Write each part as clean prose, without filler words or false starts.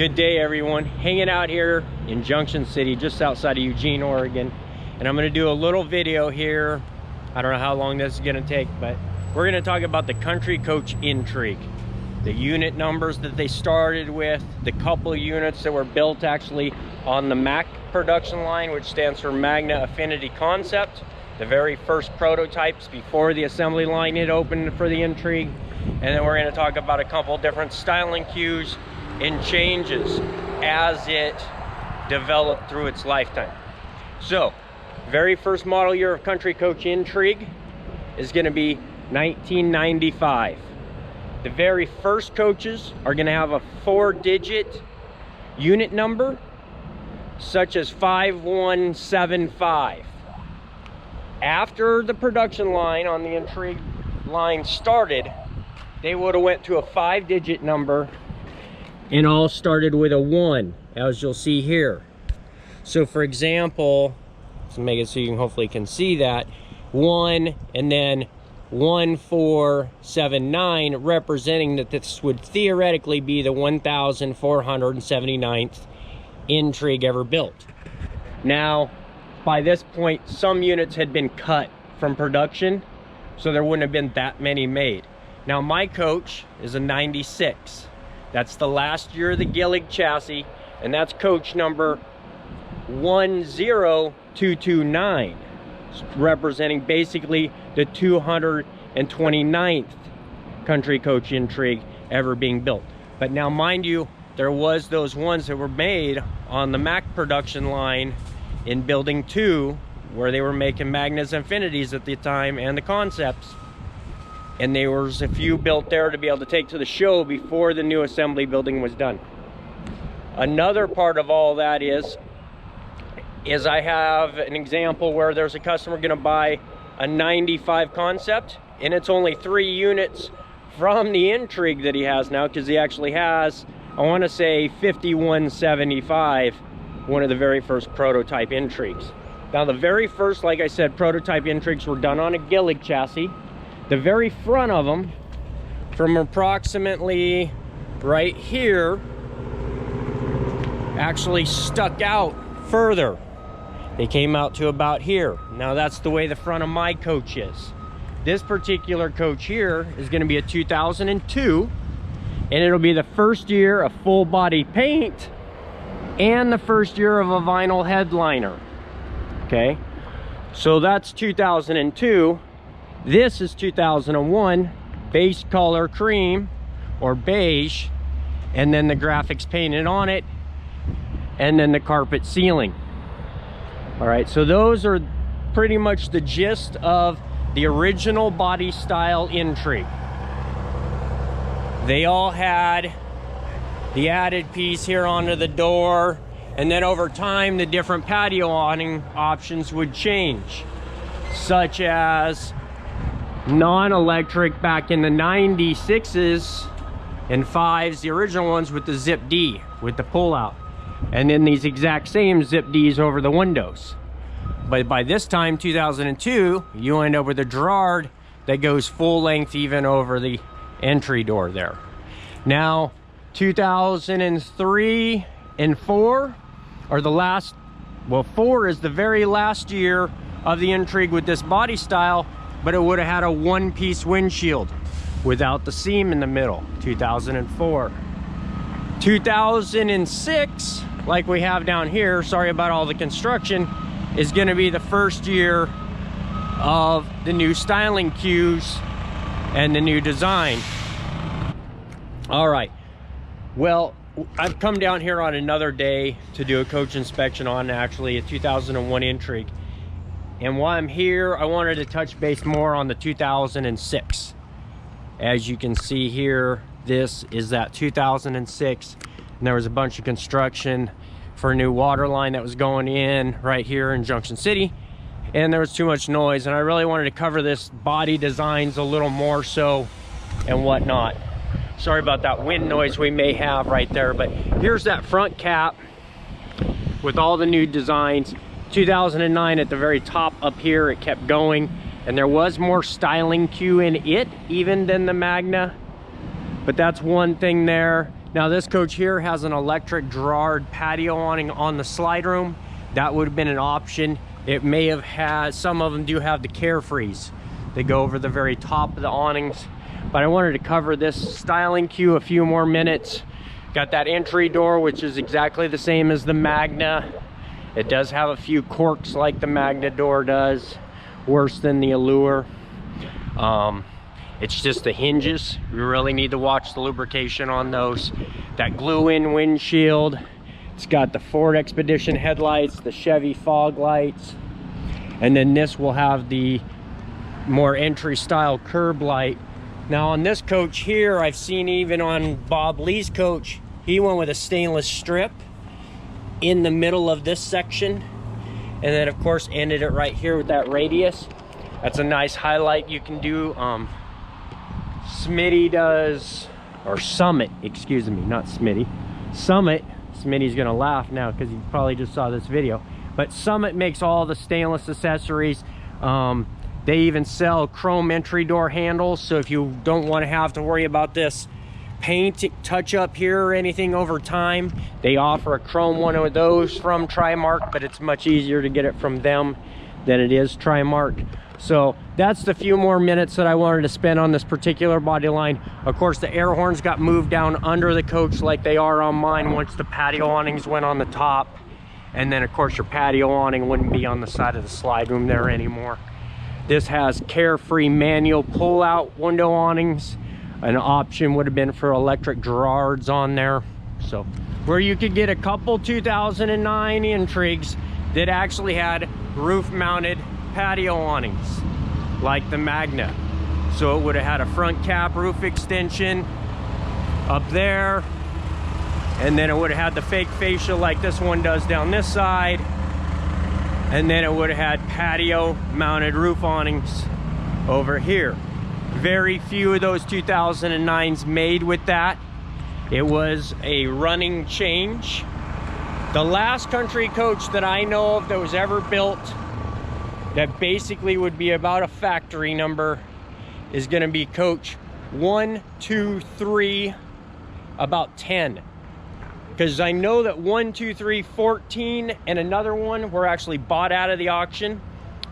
Good day, everyone. Hanging out here in Junction City, just outside of Eugene, Oregon. And I'm going to do a little video here. I don't know how long this is going to take, but we're going to talk about the Country Coach Intrigue. The unit numbers that they started with, the couple of units that were built actually on the MAC production line, which stands for Magna Affinity Concept. The very first prototypes before the assembly line had opened for the Intrigue. And then we're going to talk about a couple different styling cues and changes as it developed through its lifetime. So, very first model year of Country Coach Intrigue is going to be 1995. The very first coaches are going to have a 4-digit unit number, such as 5175. After the production line on the Intrigue line started, they would have went to a 5-digit number and all started with a 1, as you'll see here. So for example, let's make it so you hopefully can see that, 1 and then 1479, representing that this would theoretically be the 1479th Intrigue ever built. Now, by this point, some units had been cut from production, so there wouldn't have been that many made. Now, my coach is a 96. That's the last year of the Gillig chassis, and that's coach number 10229, representing basically the 229th Country Coach Intrigue ever being built. But now, mind you, there was those ones that were made on the MAC production line in Building 2, where they were making Magna's Infinities at the time and the Concepts. And there was a few built there to be able to take to the show before the new assembly building was done. Another part of all that is I have an example where there's a customer going to buy a 95 Concept, and it's only 3 units from the Intrigue that he has now, because he actually has, I want to say, 5175, one of the very first prototype Intrigues. Now, the very first, like I said, prototype Intrigues were done on a Gillig chassis. The very front of them, from approximately right here, actually stuck out further. They came out to about here. Now, that's the way the front of my coach is. This particular coach here is going to be a 2002, and it'll be the first year of full body paint and the first year of a vinyl headliner. Okay, so that's 2002. This is 2001, base color cream or beige, and then the graphics painted on it, and then the carpet ceiling. All right, so those are pretty much the gist of the original body style Intrigue. They all had the added piece here onto the door, and then over time the different patio awning options would change, such as non-electric back in the 96s and 5s, the original ones with the Zip D with the pull out, and then these exact same Zip Ds over the windows. But by this time, 2002, you end up with a Gerard that goes full length even over the entry door there. Now, 2003 and 4 are the last, well, 4 is the very last year of the Intrigue with this body style, but it would have had a 1-piece windshield without the seam in the middle. 2004. 2006, like we have down here, sorry about all the construction, is going to be the first year of the new styling cues and the new design. All right, well, I've come down here on another day to do a coach inspection on actually a 2001 Intrigue. And while I'm here, I wanted to touch base more on the 2006. As you can see here, this is that 2006. And there was a bunch of construction for a new water line that was going in right here in Junction City. And there was too much noise, and I really wanted to cover this body designs a little more so and whatnot. Sorry about that wind noise we may have right there, but here's that front cap with all the new designs. 2009 at the very top up here, it kept going, and there was more styling cue in it even than the Magna, but that's one thing there. Now this coach here has an electric Girard patio awning on the slide room. That would have been an option. It may have had, some of them do have the Carefrees. They go over the very top of the awnings. But I wanted to cover this styling cue a few more minutes. Got that entry door, which is exactly the same as the Magna. It does have a few quirks like the Magna door does, worse than the Allure. It's just the hinges. You really need to watch the lubrication on those. That glue-in windshield. It's got the Ford Expedition headlights, the Chevy fog lights, and then this will have the more entry style curb light. Now on this coach here, I've seen even on Bob Lee's coach, he went with a stainless strip in the middle of this section, and then of course ended it right here with that radius. That's a nice highlight you can do. Smitty does, or Summit, excuse me, not Smitty. Summit, Smitty's gonna laugh now because he probably just saw this video, but Summit makes all the stainless accessories. They even sell chrome entry door handles, so if you don't want to have to worry about this paint touch up here or anything over time, they offer a chrome one of those from Trimark, but it's much easier to get it from them than it is Trimark. So that's the few more minutes that I wanted to spend on this particular body line. Of course, the air horns got moved down under the coach like they are on mine once the patio awnings went on the top. And then of course your patio awning wouldn't be on the side of the slide room there anymore. This has Carefree manual pull-out window awnings. An option would have been for electric Girards on there. So where you could get a couple 2009 Intrigues that actually had roof-mounted patio awnings like the Magna. So it would have had a front cap roof extension up there, and then it would have had the fake fascia like this one does down this side, and then it would have had patio mounted roof awnings over here. Very few of those 2009s made with that. It was a running change. The last Country Coach that I know of that was ever built that basically would be about a factory number is going to be coach 1, 2, 3, about 10. Because I know that 1, 2, 3, 14 and another one were actually bought out of the auction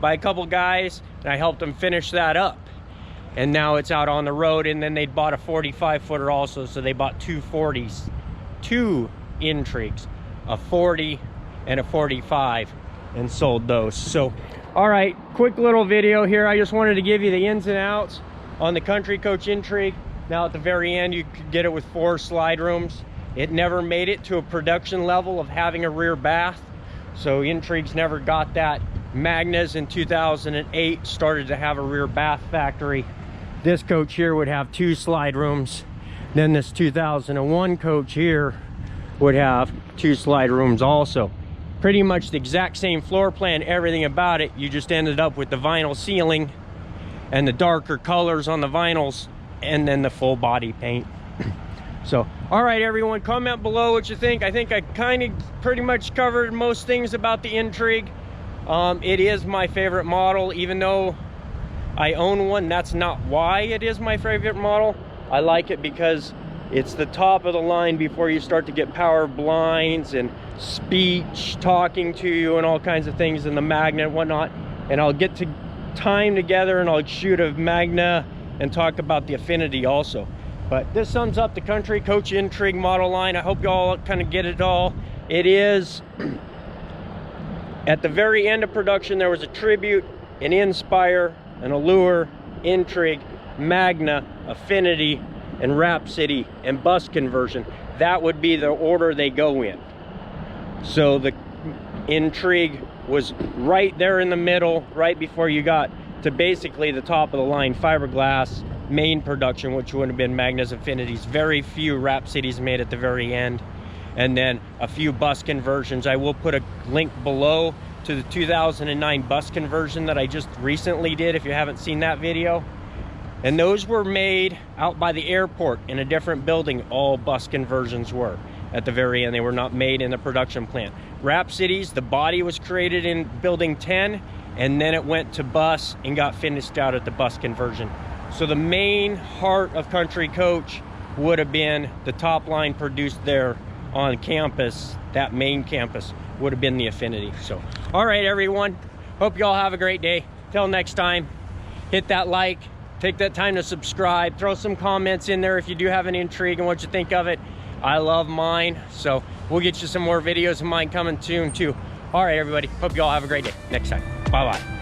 by a couple guys, and I helped them finish that up. And now it's out on the road, and then they bought a 45 footer also, so they bought two 40s, two Intrigues, a 40 and a 45, and sold those. So all right, quick little video here. I just wanted to give you the ins and outs on the Country Coach Intrigue. Now at the very end, you could get it with 4 slide rooms. It never made it to a production level of having a rear bath, so Intrigues never got that. Magnas in 2008 started to have a rear bath factory. This coach here would have 2 slide rooms. Then this 2001 coach here would have 2 slide rooms also. Pretty much the exact same floor plan, everything about it. You just ended up with the vinyl ceiling and the darker colors on the vinyls, and then the full body paint. So, all right, everyone, comment below what you think. I think I kind of pretty much covered most things about the Intrigue. It is my favorite model, even though I own one. That's not why it is my favorite model. I like it because it's the top of the line before you start to get power blinds and speech talking to you and all kinds of things in the Magna and whatnot. And I'll get to time together and I'll shoot a Magna and talk about the Affinity also. But this sums up the Country Coach Intrigue model line. I hope you all kind of get it all. It is at the very end of production, there was a Tribute, an Inspire, an Allure, Intrigue, Magna, Affinity, and Rhapsody, and bus conversion. That would be the order they go in. So the Intrigue was right there in the middle, right before you got to basically the top of the line fiberglass main production, which would have been Magna's, Affinities. Very few Rhapsodies made at the very end, and then a few bus conversions. I will put a link below to the 2009 bus conversion that I just recently did if you haven't seen that video. And those were made out by the airport in a different building. All bus conversions were at the very end. They were not made in the production plant. Rhapsodies, the body was created in building 10, and then it went to bus and got finished out at the bus conversion. So the main heart of Country Coach would have been the top line produced there on campus, that main campus, would have been the Affinity. So, all right, everyone. Hope you all have a great day. Till next time, hit that like, take that time to subscribe, throw some comments in there if you do have an Intrigue and what you think of it. I love mine, so we'll get you some more videos of mine coming soon too. All right, everybody. Hope you all have a great day. Next time. Bye-bye.